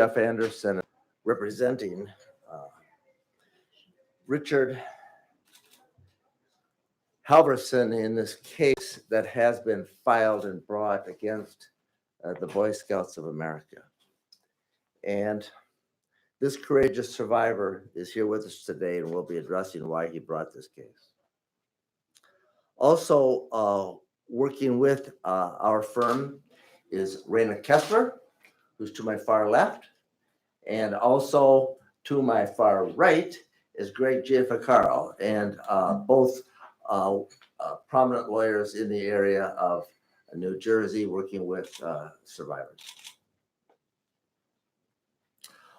Jeff Anderson representing Richard Halverson in this case that has been filed and brought against the Boy Scouts of America. And this courageous survivor is here with us today, and we'll be addressing why he brought this case. Also working with our firm is Raina Kessler, who's to my far left, and also to my far right is Greg Giafacaro, and both prominent lawyers in the area of New Jersey working with survivors.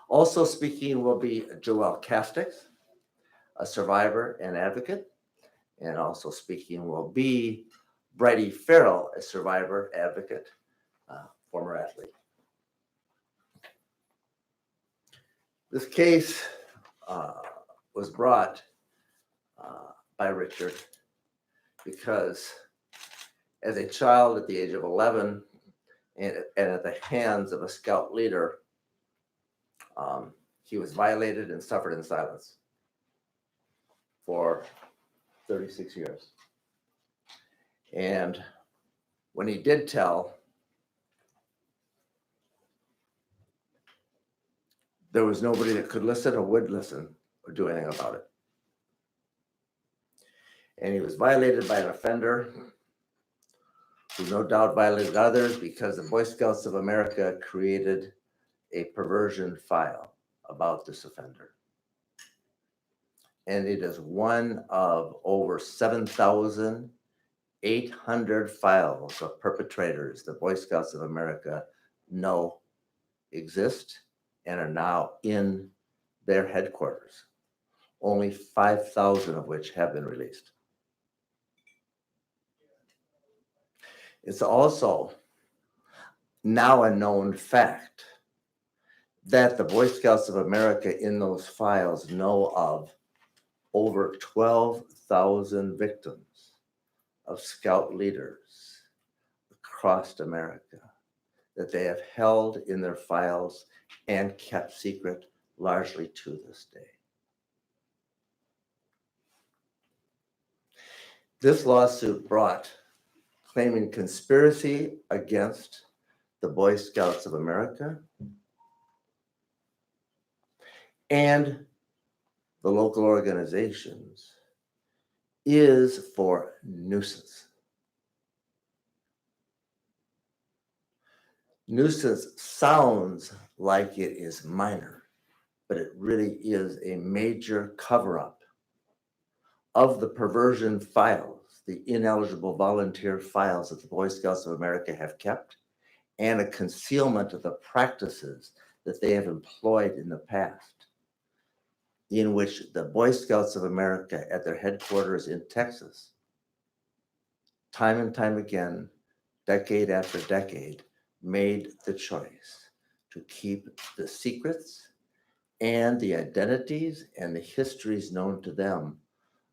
Also speaking will be Joelle Castix, a survivor and advocate, and also speaking will be Brady Farrell, a survivor, advocate, former athlete. This case was brought by Richard because as a child at the age of 11 and at the hands of a scout leader, he was violated and suffered in silence for 36 years. And when he did tell, there was nobody that could listen or would listen or do anything about it. And he was violated by an offender who no doubt violated others because the Boy Scouts of America created a perversion file about this offender. And it is one of over 7,800 files of perpetrators the Boy Scouts of America know exist and are now in their headquarters, only 5,000 of which have been released. It's also now a known fact that the Boy Scouts of America in those files know of over 12,000 victims of scout leaders across America that they have held in their files and kept secret largely to this day. This lawsuit brought claiming conspiracy against the Boy Scouts of America and the local organizations is for nuisance. Nuisance sounds like it is minor, but it really is a major cover-up of the perversion files, the ineligible volunteer files that the Boy Scouts of America have kept, and a concealment of the practices that they have employed in the past, in which the Boy Scouts of America at their headquarters in Texas, time and time again, decade after decade, made the choice to keep the secrets and the identities and the histories known to them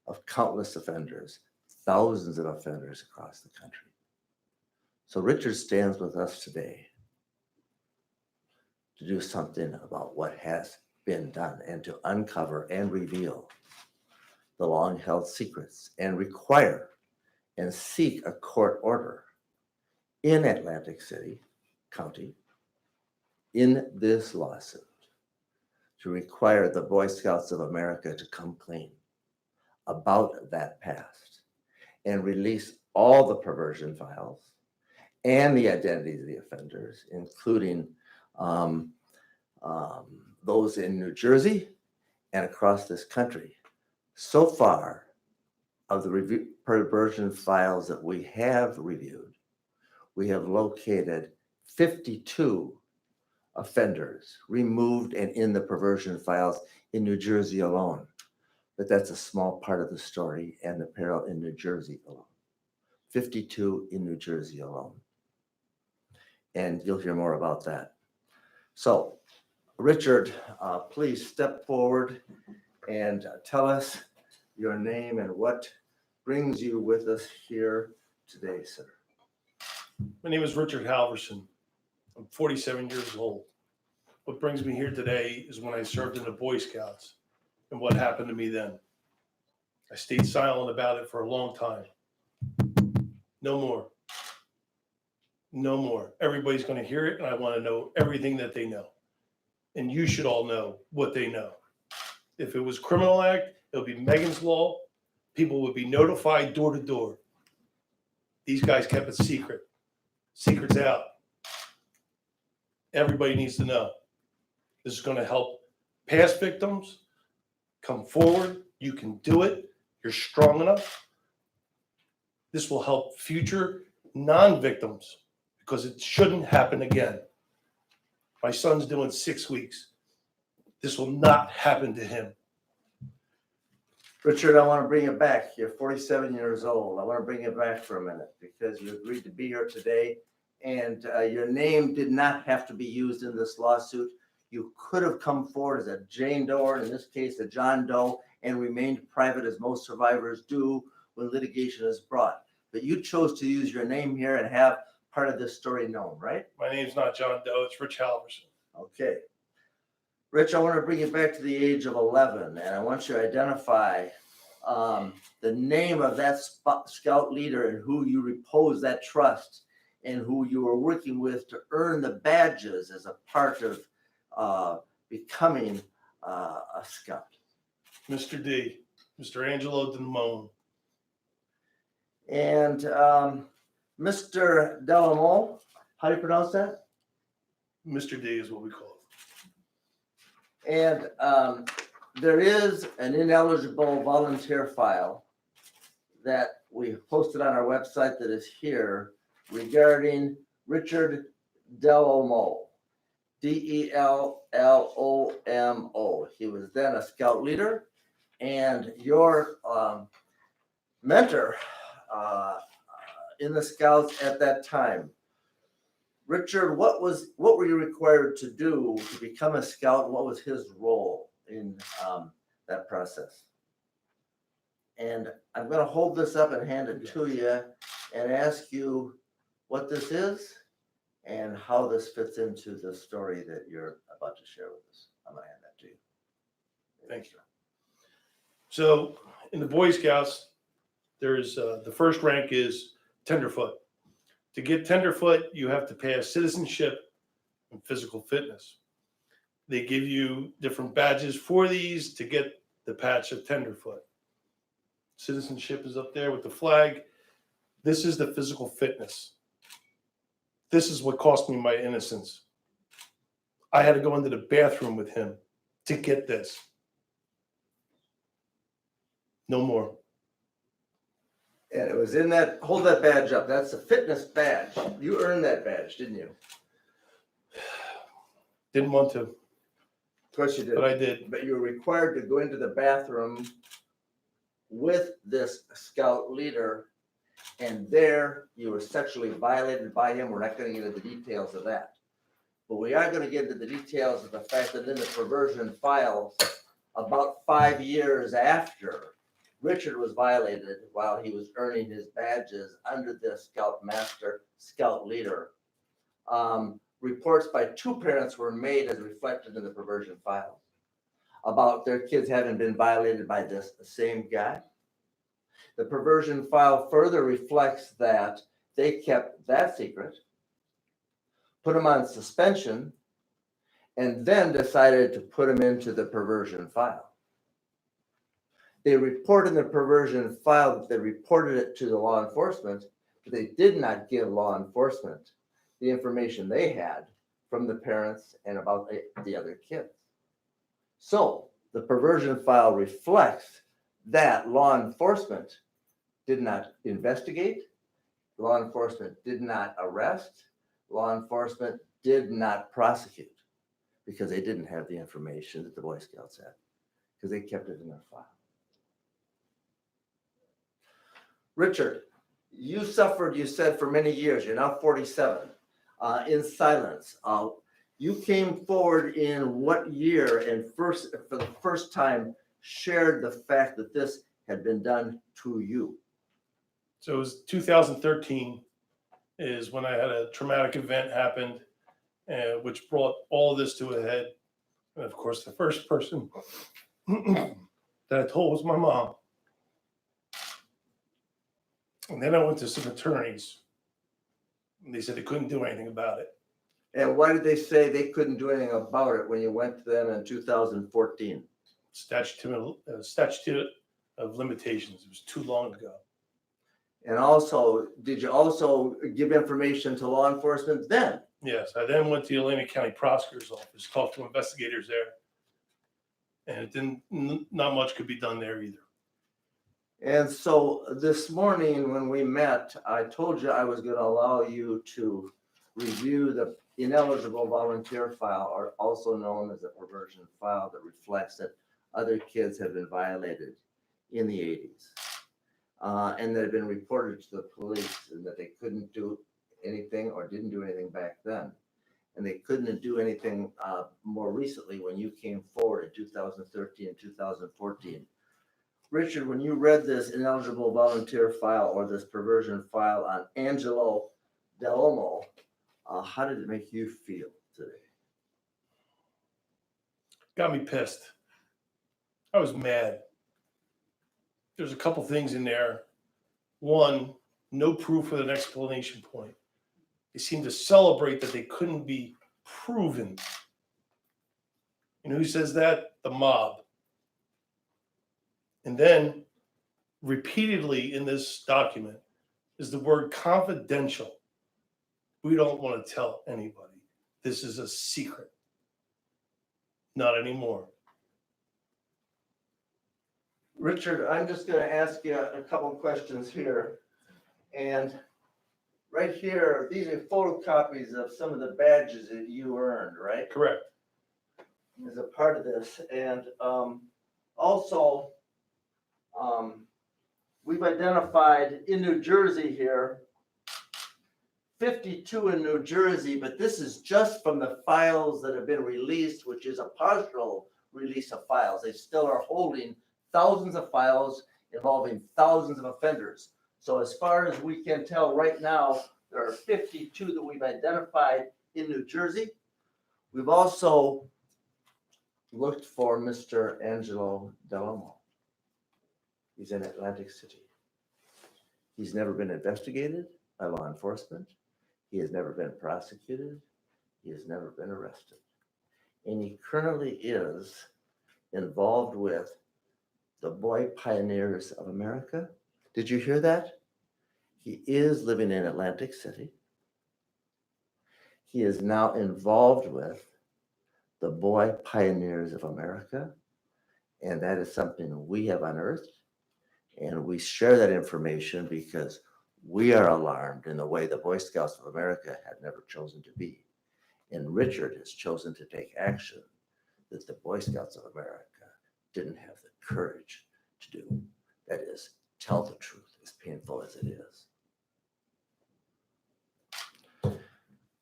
of countless offenders, thousands of offenders across the country. So Richard stands with us today to do something about what has been done and to uncover and reveal the long-held secrets and require and seek a court order in Atlantic City County in this lawsuit to require the Boy Scouts of America to come clean about that past and release all the perversion files and the identities of the offenders, including those in New Jersey and across this country. So far, of the perversion files that we have reviewed, we have located 52 offenders removed and in the perversion files in New Jersey alone. But that's a small part of the story and the peril in New Jersey alone. 52 in New Jersey alone. And you'll hear more about that. So, Richard, please step forward and tell us your name and what brings you with us here today, sir. My name is Richard Halverson. I'm 47 years old. What brings me here today is when I served in the Boy Scouts and what happened to me then. I stayed silent about it for a long time. No more. No more. Everybody's going to hear it, and I want to know everything that they know. And you should all know what they know. If it was criminal act, it'll be Megan's Law. People would be notified door to door. These guys kept it secret. Secret's out. Everybody needs to know. This is going to help past victims come forward. You can do it. You're strong enough. This will help future non-victims because it shouldn't happen again. My son's doing 6 weeks. This will not happen to him. Richard, I want to bring it back. You're 47 years old. I want to bring it back for a minute because you agreed to be here today, and your name did not have to be used in this lawsuit. You could have come forward as a Jane Doe, or in this case, a John Doe, and remained private as most survivors do when litigation is brought. But you chose to use your name here and have part of this story known, right? My name's not John Doe. It's Rich Halverson. Okay. Rich, I want to bring you back to the age of 11, and I want you to identify the name of that scout leader and who you repose that trust and who you were working with to earn the badges as a part of becoming a scout. Mr. D, Mr. Angelo Demone. And Mr. Delamo, how do you pronounce that? Mr. D is what we call it. And there is an ineligible volunteer file that we posted on our website that is here regarding Richard Delamo, Dellomo. He was then a scout leader, and your mentor in the Scouts at that time. Richard, what were you required to do to become a scout, and what was his role in that process? And I'm going to hold this up and hand it to you and ask you what this is and how this fits into the story that you're about to share with us. I'm going to hand that to you. Thank you. So in the Boy Scouts, there's the first rank is tenderfoot. To get tenderfoot, you have to pass citizenship and physical fitness. They give you different badges for these to get the patch of tenderfoot. Citizenship is up there with the flag. This is the physical fitness. This is what cost me my innocence. I had to go into the bathroom with him to get this. No more. And it was in that, hold that badge up. That's a fitness badge. You earned that badge, didn't you? Didn't want to. Of course you did. But I did. But you were required to go into the bathroom with this scout leader, and there you were sexually violated by him. We're not going to get into the details of that. But we are going to get into the details of the fact that in the perversion files, about 5 years after Richard was violated while he was earning his badges under the scout master, scout leader, reports by two parents were made as reflected in the perversion files about their kids having been violated by this same guy. The perversion file further reflects that they kept that secret, put him on suspension, and then decided to put him into the perversion file. They report in the perversion file that they reported it to the law enforcement, but they did not give law enforcement the information they had from the parents and about the other kids. So the perversion file reflects that law enforcement did not investigate, law enforcement did not arrest, law enforcement did not prosecute because they didn't have the information that the Boy Scouts had because they kept it in their file. Richard, you suffered, you said, for many years, you're now 47, in silence. You came forward in what year and for the first time shared the fact that this had been done to you? So it was 2013 is when I had a traumatic event happened, which brought all of this to a head. And of course, the first person that I told was my mom. And then I went to some attorneys, and they said they couldn't do anything about it. And why did they say they couldn't do anything about it when you went to them in 2014? Statute of limitations. It was too long ago. And also, did you also give information to law enforcement then? Yes, I then went to the Atlantic County Prosecutor's Office, talked to investigators there, and it didn't. Not much could be done there either. And so this morning when we met, I told you I was going to allow you to review the ineligible volunteer file, or also known as a perversion file, that reflects that other kids have been violated in the 80s and that have been reported to the police, and that they couldn't do anything or didn't do anything back then. And they couldn't do anything more recently when you came forward in 2013 and 2014. Richard, when you read this ineligible volunteer file or this perversion file on Angelo Delmo, how did it make you feel today? Got me pissed. I was mad. There's a couple things in there. One, no proof with an explanation point. They seem to celebrate that they couldn't be proven. You know who says that? The mob. And then repeatedly in this document is the word confidential. We don't want to tell anybody. This is a secret. Not anymore. Richard, I'm just going to ask you a couple of questions here. And right here, these are photocopies of some of the badges that you earned, right? Correct. As a part of this. And also, we've identified in New Jersey here, 52 in New Jersey, but this is just from the files that have been released, which is a partial release of files. They still are holding thousands of files involving thousands of offenders. So as far as we can tell right now, there are 52 that we've identified in New Jersey. We've also looked for Mr. Angelo Delmo. He's in Atlantic City. He's never been investigated by law enforcement. He has never been prosecuted. He has never been arrested. And he currently is involved with the Boy Pioneers of America. Did you hear that? He is living in Atlantic City. He is now involved with the Boy Pioneers of America. And that is something we have unearthed. And we share that information because we are alarmed in the way the Boy Scouts of America had never chosen to be. And Richard has chosen to take action that the Boy Scouts of America didn't have the courage to do. That is, tell the truth, as painful as it is.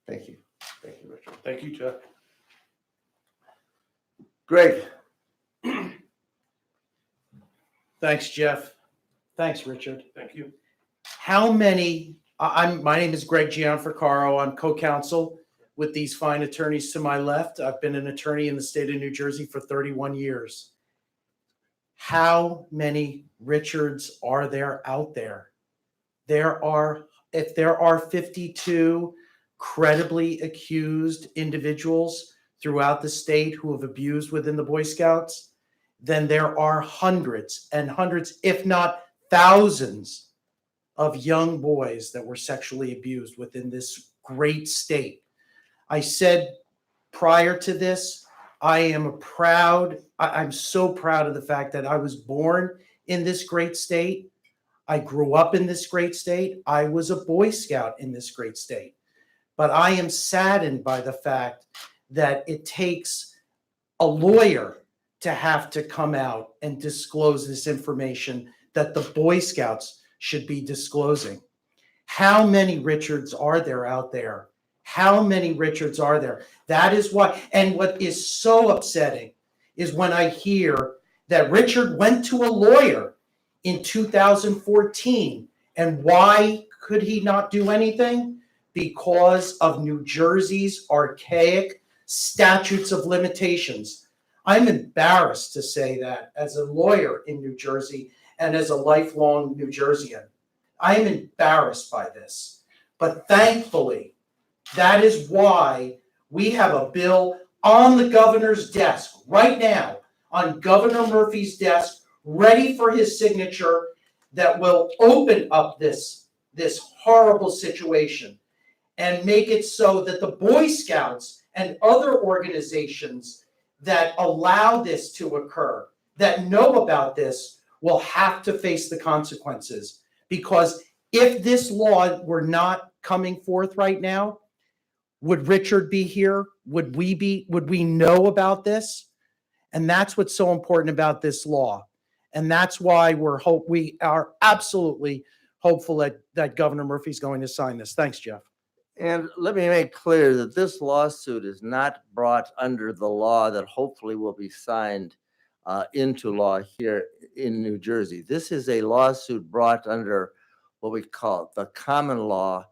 Thank you. Thank you, Richard. Thank you, Jeff. Greg. Thanks, Jeff. Thanks, Richard. Thank you. How many, my name is Greg Gianfrancaro. I'm co-counsel with these fine attorneys to my left. I've been an attorney in the state of New Jersey for 31 years. How many Richards are there out there? If there are 52 credibly accused individuals throughout the state who have abused within the Boy Scouts, then there are hundreds and hundreds, if not thousands, of young boys that were sexually abused within this great state. I said prior to this, I'm so proud of the fact that I was born in this great state. I grew up in this great state. I was a Boy Scout in this great state. But I am saddened by the fact that it takes a lawyer to have to come out and disclose this information that the Boy Scouts should be disclosing. How many Richards are there out there? How many Richards are there? That is why. And what is so upsetting is when I hear that Richard went to a lawyer in 2014. And why could he not do anything? because of New Jersey's archaic statutes of limitations. I'm embarrassed to say that as a lawyer in New Jersey and as a lifelong New Jerseyan. I am embarrassed by this. But thankfully, that is why we have a bill on the governor's desk right now, on Governor Murphy's desk, ready for his signature, that will open up this horrible situation and make it so that the Boy Scouts and other organizations that allow this to occur, that know about this, will have to face the consequences. Because if this law were not coming forth right now, would Richard be here? Would we know about this? And that's what's so important about this law. And that's why we are absolutely hopeful that Governor Murphy's going to sign this. Thanks, Jeff. And let me make clear that this lawsuit is not brought under the law that hopefully will be signed into law here in New Jersey. This is a lawsuit brought under what we call the common law,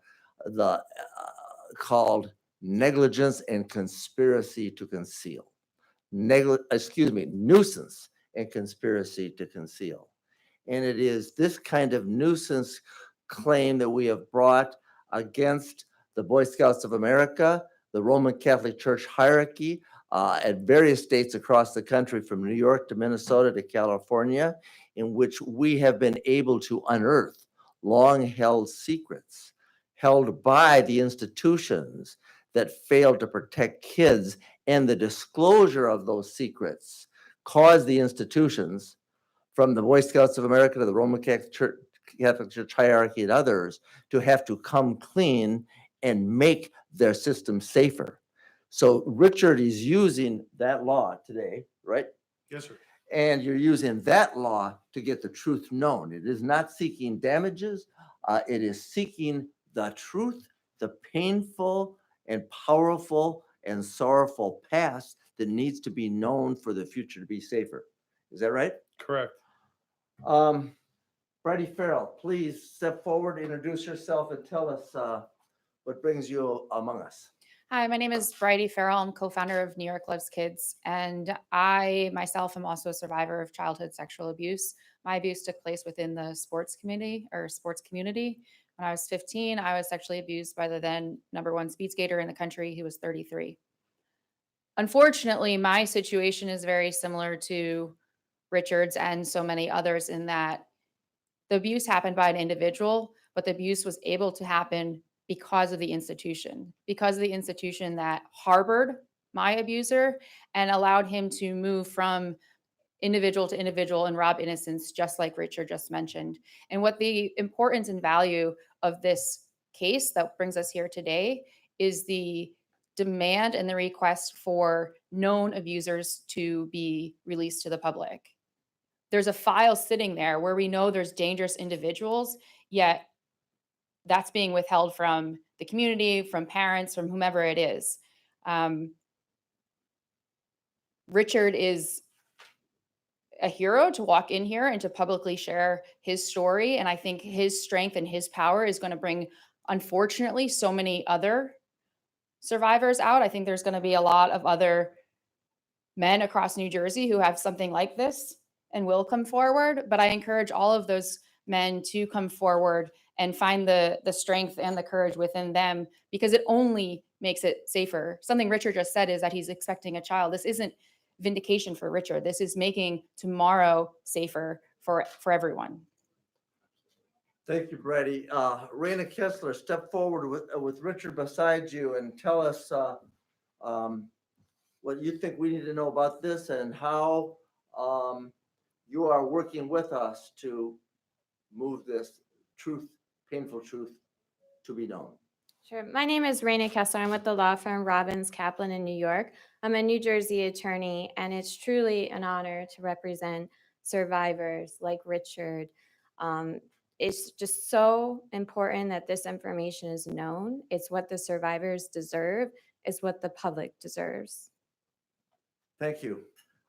called negligence and conspiracy to conceal. Nuisance and conspiracy to conceal. And it is this kind of nuisance claim that we have brought against the Boy Scouts of America, the Roman Catholic Church hierarchy, at various states across the country, from New York to Minnesota to California, in which we have been able to unearth long-held secrets held by the institutions that failed to protect kids, and the disclosure of those secrets caused the institutions, from the Boy Scouts of America to the Roman Catholic Church hierarchy and others, to have to come clean and make their system safer. So Richard is using that law today, right? Yes, sir. And you're using that law to get the truth known. It is not seeking damages. It is seeking the truth, the painful and powerful and sorrowful past that needs to be known for the future to be safer. Is that right? Correct. Brady Farrell, please step forward, introduce yourself, and tell us what brings you among us. Hi, my name is Bridie Farrell. I'm co-founder of New York Loves Kids, and I myself am also a survivor of childhood sexual abuse. My abuse took place within the sports community. When I was 15, I was sexually abused by the then #1 speed skater in the country, who was 33. Unfortunately, my situation is very similar to Richard's and so many others, in that the abuse happened by an individual, but the abuse was able to happen because of the institution that harbored my abuser and allowed him to move from individual to individual and rob innocence, just like Richard just mentioned. And what the importance and value of this case that brings us here today is the demand and the request for known abusers to be released to the public. There's a file sitting there where we know there's dangerous individuals, yet that's being withheld from the community, from parents, from whomever it is. Richard is a hero to walk in here and to publicly share his story. And I think his strength and his power is going to bring, unfortunately, so many other survivors out. I think there's going to be a lot of other men across New Jersey who have something like this and will come forward. But I encourage all of those men to come forward and find the strength and the courage within them, because it only makes it safer. Something Richard just said is that he's expecting a child. This isn't vindication for Richard. This is making tomorrow safer for everyone. Thank you, Brady. Raina Kessler, step forward with Richard beside you and tell us what you think we need to know about this and how you are working with us to move this painful truth to be known. Sure. My name is Raina Kessler. I'm with the law firm Robbins Kaplan in New York. I'm a New Jersey attorney, and it's truly an honor to represent survivors like Richard. It's just so important that this information is known. It's what the survivors deserve. It's what the public deserves. Thank you.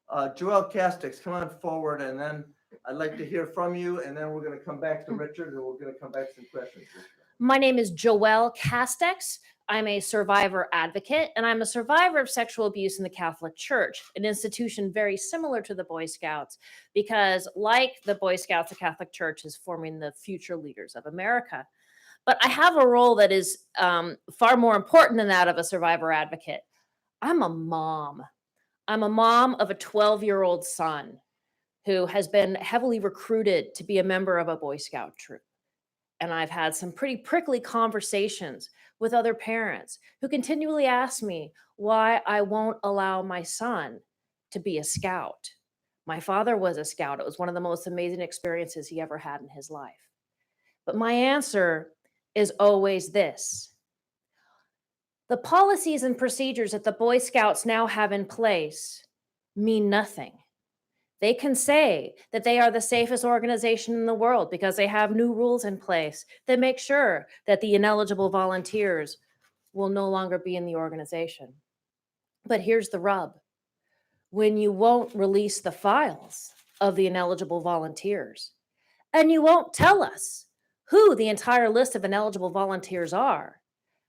Joelle Castix, come on forward, and then I'd like to hear from you, and then we're going to come back to Richard, and we're going to come back to some questions. My name is Joelle Castex. I'm a survivor advocate, and I'm a survivor of sexual abuse in the Catholic Church, an institution very similar to the Boy Scouts, because like the Boy Scouts, the Catholic Church is forming the future leaders of America. But I have a role that is far more important than that of a survivor advocate. I'm a mom. I'm a mom of a 12-year-old son who has been heavily recruited to be a member of a Boy Scout troop. And I've had some pretty prickly conversations with other parents who continually ask me why I won't allow my son to be a scout. My father was a scout. It was one of the most amazing experiences he ever had in his life. But my answer is always this. The policies and procedures that the Boy Scouts now have in place mean nothing. They can say that they are the safest organization in the world because they have new rules in place that make sure that the ineligible volunteers will no longer be in the organization. But here's the rub. When you won't release the files of the ineligible volunteers, and you won't tell us who the entire list of ineligible volunteers are,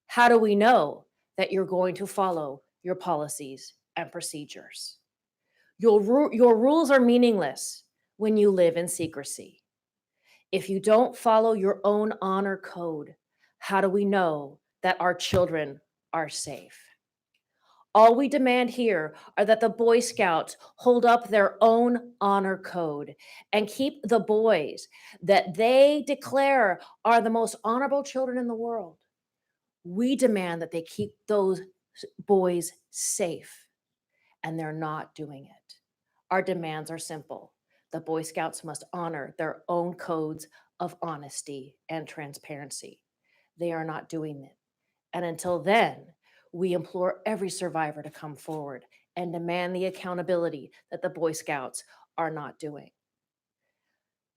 how do we know that you're going to follow your policies and procedures? Your rules are meaningless when you live in secrecy. If you don't follow your own honor code, how do we know that our children are safe? All we demand here are that the Boy Scouts hold up their own honor code and keep the boys that they declare are the most honorable children in the world. We demand that they keep those boys safe, and they're not doing it. Our demands are simple. The Boy Scouts must honor their own codes of honesty and transparency. They are not doing it. And until then, we implore every survivor to come forward and demand the accountability that the Boy Scouts are not doing.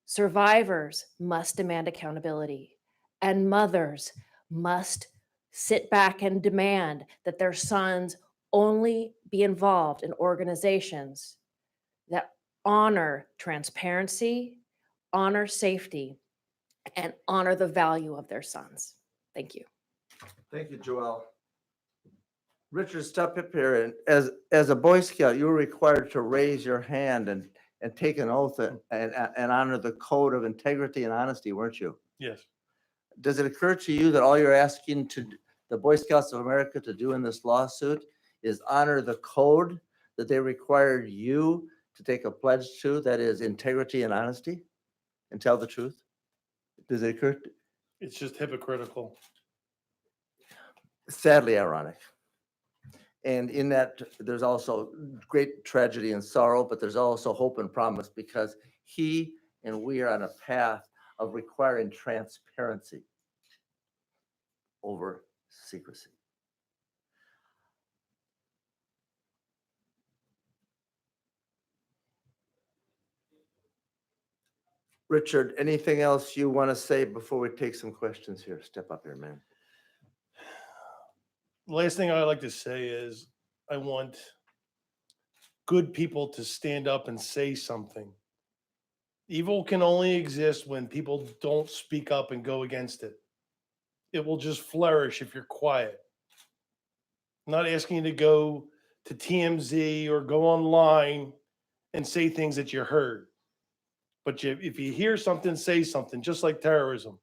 Survivors must demand accountability, and mothers must sit back and demand that their sons only be involved in organizations that honor transparency, honor safety, and honor the value of their sons. Thank you. Thank you, Joelle. Richard, step up here, and as a Boy Scout, you were required to raise your hand and take an oath and honor the code of integrity and honesty, weren't you? Yes. Does it occur to you that all you're asking to the Boy Scouts of America to do in this lawsuit is honor the code that they required you to take a pledge to, that is integrity and honesty, and tell the truth? Does it occur? It's just hypocritical. Sadly ironic. And in that, there's also great tragedy and sorrow, but there's also hope and promise, because he and we are on a path of requiring transparency over secrecy. Richard, anything else you want to say before we take some questions here? Step up here, man. The last thing I like to say is I want good people to stand up and say something. Evil can only exist when people don't speak up and go against it. It will just flourish if you're quiet. I'm not asking you to go to TMZ or go online and say things that you heard. But if you hear something, say something, just like terrorism.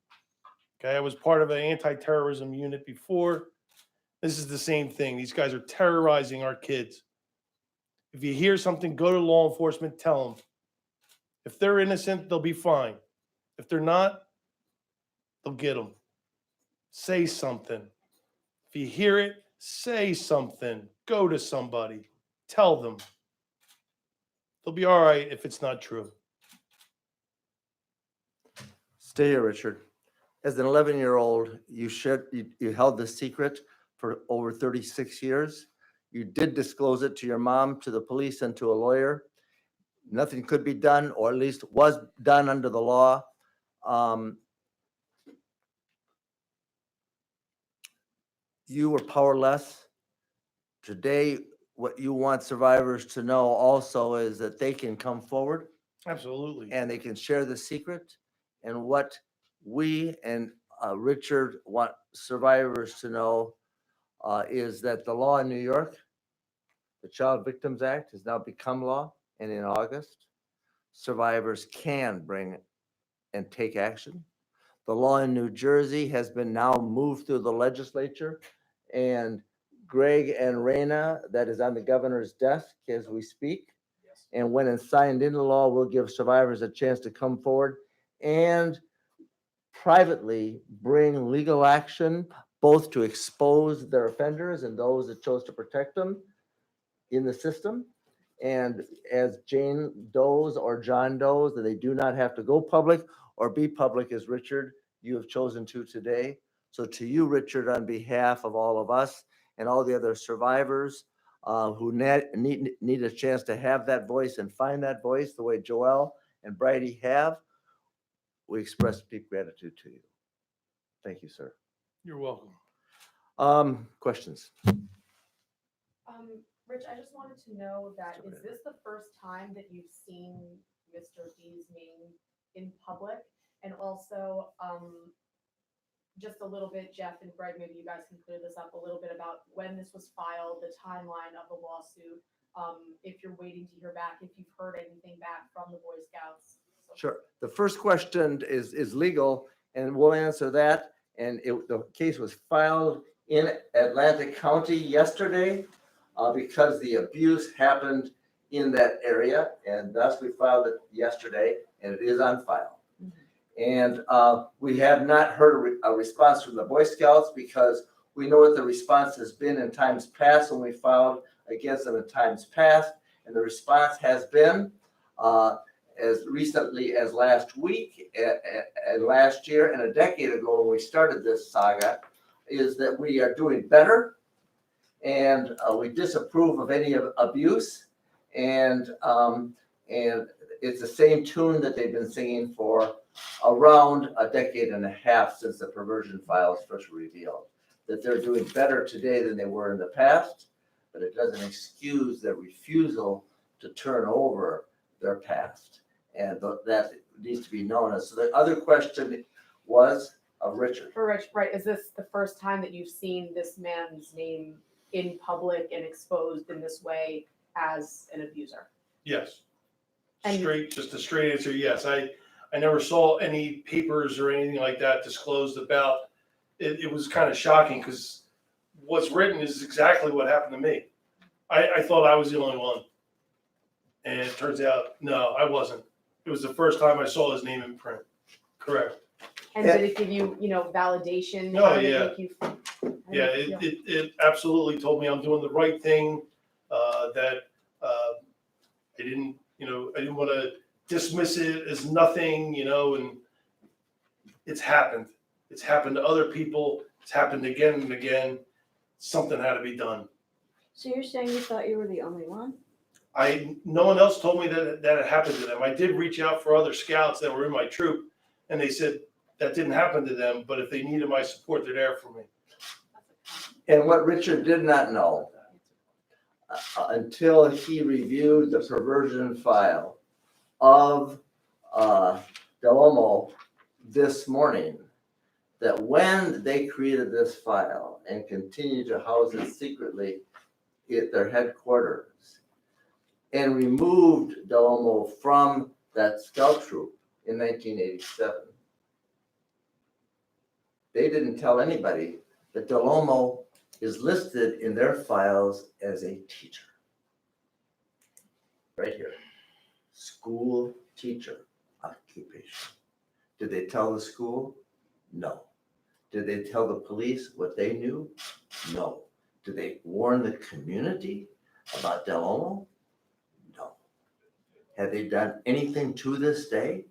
Okay, I was part of an anti-terrorism unit before. This is the same thing. These guys are terrorizing our kids. If you hear something, go to law enforcement, tell them. If they're innocent, they'll be fine. If they're not, they'll get them. Say something. If you hear it, say something. Go to somebody. Tell them. They'll be all right if it's not true. Stay here, Richard. As an 11-year-old, you held the secret for over 36 years. You did disclose it to your mom, to the police, and to a lawyer. Nothing could be done, or at least was done under the law. You were powerless. Today, what you want survivors to know also is that they can come forward Absolutely. and they can share the secret. And what we and Richard want survivors to know is that the law in New York, the Child Victims Act, has now become law, and in August, survivors can bring and take action. The law in New Jersey has been now moved through the legislature, and Greg and Raina, that is on the governor's desk as we speak. And when it's signed into law, we'll give survivors a chance to come forward and privately bring legal action, both to expose their offenders and those that chose to protect them in the system. And as Jane Doe's or John Doe's, that they do not have to go public or be public as Richard, you have chosen to today. So to you, Richard, on behalf of all of us and all the other survivors who need a chance to have that voice and find that voice the way Joelle and Bridie have, we express deep gratitude to you. Thank you, sir. You're welcome. Questions? Rich, I just wanted to know that, is this the first time that you've seen Mr. B's name in public? And also, just a little bit, Jeff and Greg, maybe you guys can clear this up a little bit about when this was filed, the timeline of the lawsuit, if you're waiting to hear back, if you've heard anything back from the Boy Scouts. Sure. The first question is legal, and we'll answer that. And the case was filed in Atlantic County yesterday because the abuse happened in that area, and thus we filed it yesterday, and it is on file. And we have not heard a response from the Boy Scouts because we know what the response has been in times past when we filed against them in times past. And the response has been, as recently as last week and last year and a decade ago when we started this saga, is that we are doing better, and we disapprove of any abuse, and it's the same tune that they've been singing for around a decade and a half since the perversion files first revealed, that they're doing better today than they were in the past, but it doesn't excuse their refusal to turn over their past. And that needs to be known. And so the other question was of Richard. For Rich, right, is this the first time that you've seen this man's name in public and exposed in this way as an abuser? Yes. And- Just a straight answer, yes. I never saw any papers or anything like that disclosed about it. It was kind of shocking because what's written is exactly what happened to me. I thought I was the only one. And it turns out, no, I wasn't. It was the first time I saw his name in print. Correct. And did it give you, validation? Oh, How did it yeah. make you feel? Yeah, it absolutely told me I'm doing the right thing, that I didn't want to dismiss it as nothing, and it's happened. It's happened to other people. It's happened again and again. Something had to be done. So you're saying you thought you were the only one? No one else told me that it happened to them. I did reach out for other scouts that were in my troop, and they said that didn't happen to them, but if they needed my support, they're there for me. And what Richard did not know until he reviewed the perversion file of Delomo this morning, that when they created this file and continued to house it secretly at their headquarters and removed Delomo from that scout troop in 1987, they didn't tell anybody that Delomo is listed in their files as a teacher. Right here, school teacher occupation. Did they tell the school? No. Did they tell the police what they knew? No. Did they warn the community about Delomo? No. Have they done anything to this day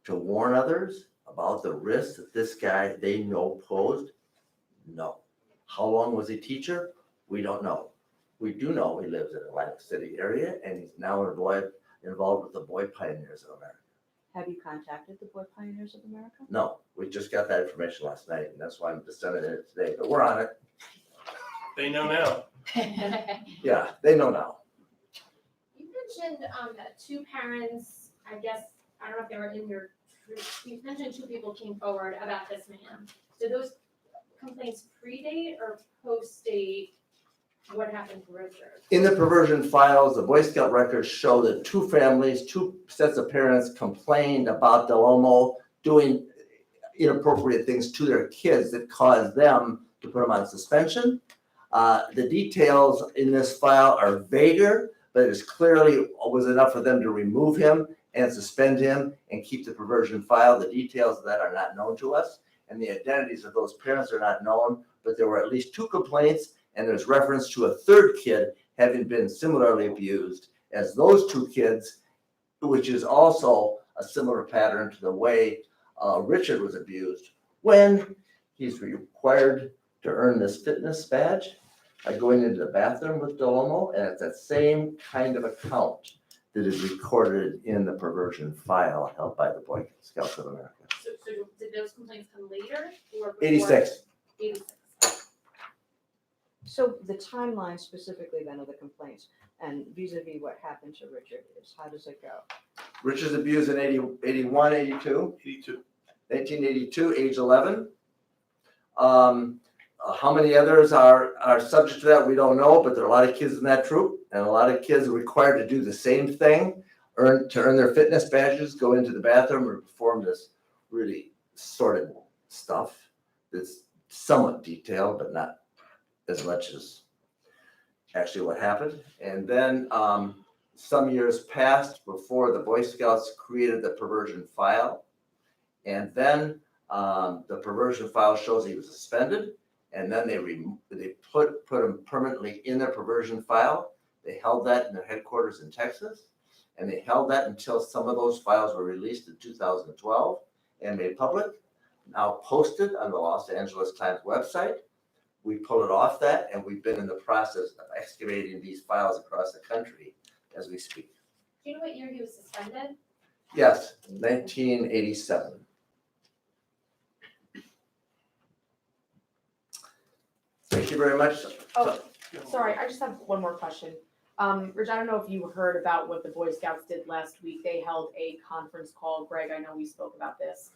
to warn others about the risks that this guy they know posed? No. How long was he teacher? We don't know. We do know he lives in the Atlantic City area, and he's now involved with the Boy Pioneers of America. Have you contacted the Boy Pioneers of America? No, we just got that information last night, and that's why I'm disseminating it today, but we're on it. They know now. Yeah, they know now. You mentioned that two parents, I guess, I don't know if they were in your you mentioned 2 people came forward about this man. Did those complaints predate or post-date what happened to Richard? In the perversion files, the Boy Scout records show that 2 families, 2 sets of parents complained about Delomo doing inappropriate things to their kids that caused them to put them on suspension. The details in this file are vaguer, but it clearly was enough for them to remove him and suspend him and keep the perversion file. The details of that are not known to us, and the identities of those parents are not known, but there were at least 2 complaints, and there's reference to a 3rd kid having been similarly abused as those 2 kids, which is also a similar pattern to the way Richard was abused when he's required to earn this fitness badge by going into the bathroom with Delomo, and it's that same kind of account that is recorded in the perversion file held by the Boy Scouts of America. So did those complaints come later or before? 86. 86. So the timeline specifically then of the complaints and vis-a-vis what happened to Richard is, how does it go? Richard's abused in 81, 82. 82. 1982, age 11. How many others are subject to that, we don't know, but there are a lot of kids in that troop, and a lot of kids are required to do the same thing, to earn their fitness badges, go into the bathroom and perform this really sordid stuff that's somewhat detailed, but not as much as actually what happened. And then some years passed before the Boy Scouts created the perversion file. And then the perversion file shows he was suspended, and then they put him permanently in their perversion file. They held that in their headquarters in Texas, and they held that until some of those files were released in 2012 and made public, now posted on the Los Angeles Times website. We pulled it off that, and we've been in the process of excavating these files across the country as we speak. Do you know what year he was suspended? Yes, 1987. Thank you very much. Oh, sorry, I just have one more question. Rich, I don't know if you heard about what the Boy Scouts did last week. They held a conference call. Greg, I know we spoke about this.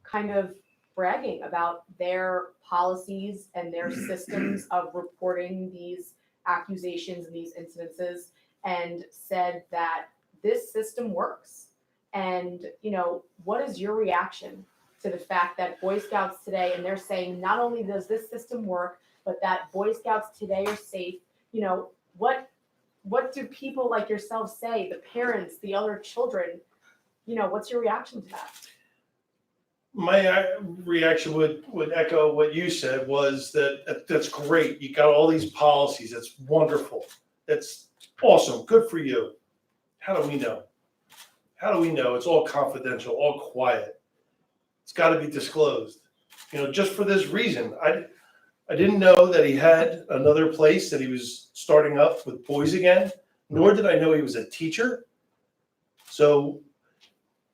Kind of bragging about their policies and their systems of reporting these accusations and these incidences, and said that this system works. And, you know, what is your reaction to the fact that Boy Scouts today, and they're saying not only does this system work, but that Boy Scouts today are safe? You know, what do people like yourself say, the parents, the other children? You know, what's your reaction to that? My reaction would echo what you said, was that's great. You got all these policies. That's wonderful. That's awesome. Good for you. How do we know? How do we know? It's all confidential, all quiet. It's got to be disclosed. You know, just for this reason. I didn't know that he had another place that he was starting up with boys again, nor did I know he was a teacher. So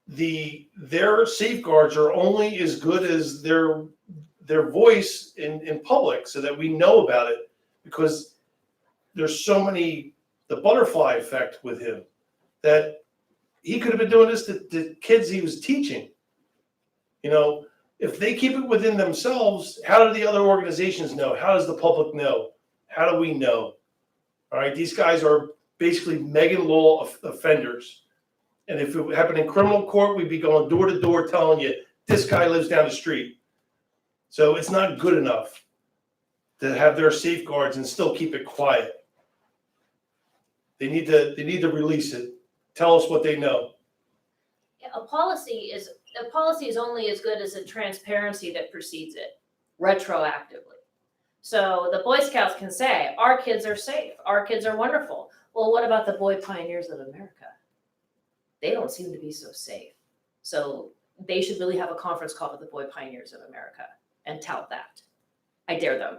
their safeguards are only as good as their voice in public, so that we know about it, because there's so many, the butterfly effect with him, that he could have been doing this to kids he was teaching. You know, if they keep it within themselves, how do the other organizations know? How does the public know? How do we know? All right, these guys are basically Megan Law offenders. And if it happened in criminal court, we'd be going door to door telling you, this guy lives down the street. So it's not good enough to have their safeguards and still keep it quiet. They need to release it. Tell us what they know. Yeah, a policy is only as good as the transparency that precedes it, retroactively. So the Boy Scouts can say, our kids are safe, our kids are wonderful. Well, what about the Boy Pioneers of America? They don't seem to be so safe. So they should really have a conference call with the Boy Pioneers of America and tout that. I dare them.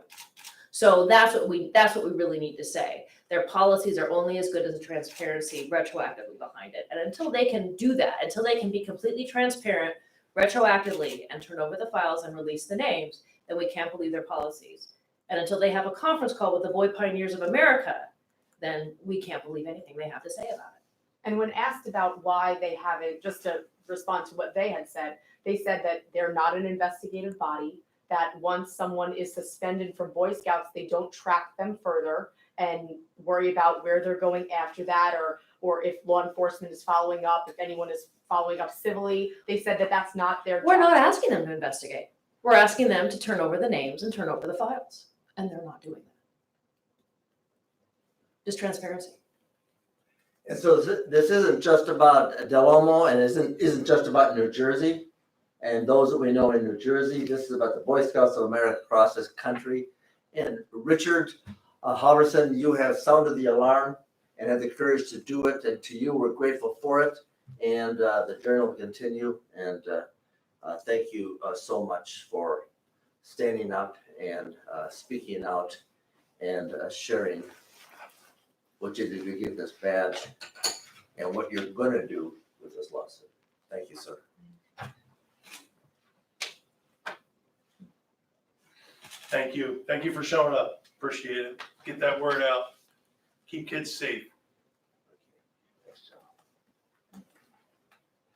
So that's what we really need to say. Their policies are only as good as the transparency retroactively behind it. And until they can do that, until they can be completely transparent retroactively and turn over the files and release the names, then we can't believe their policies. And until they have a conference call with the Boy Pioneers of America, then we can't believe anything they have to say about it. And when asked about why they haven't, just to respond to what they had said, they said that they're not an investigative body, that once someone is suspended from Boy Scouts, they don't track them further and worry about where they're going after that, or if law enforcement is following up, if anyone is following up civilly. They said that that's not their We're job. not asking them to investigate. We're asking them to turn over the names and turn over the files, and they're not doing that. Just transparency. And so this isn't just about Del Olmo, and isn't just about New Jersey and those that we know in New Jersey. This is about the Boy Scouts of America across this country. And Richard Halverson, you have sounded the alarm and had the courage to do it, and to you, we're grateful for it. And the journey will continue. And thank you so much for standing up and speaking out and sharing what you did to get this badge and what you're going to do with this lawsuit. Thank you, sir. Thank you. Thank you for showing up. Appreciate it. Get that word out. Keep kids safe. Thanks, John.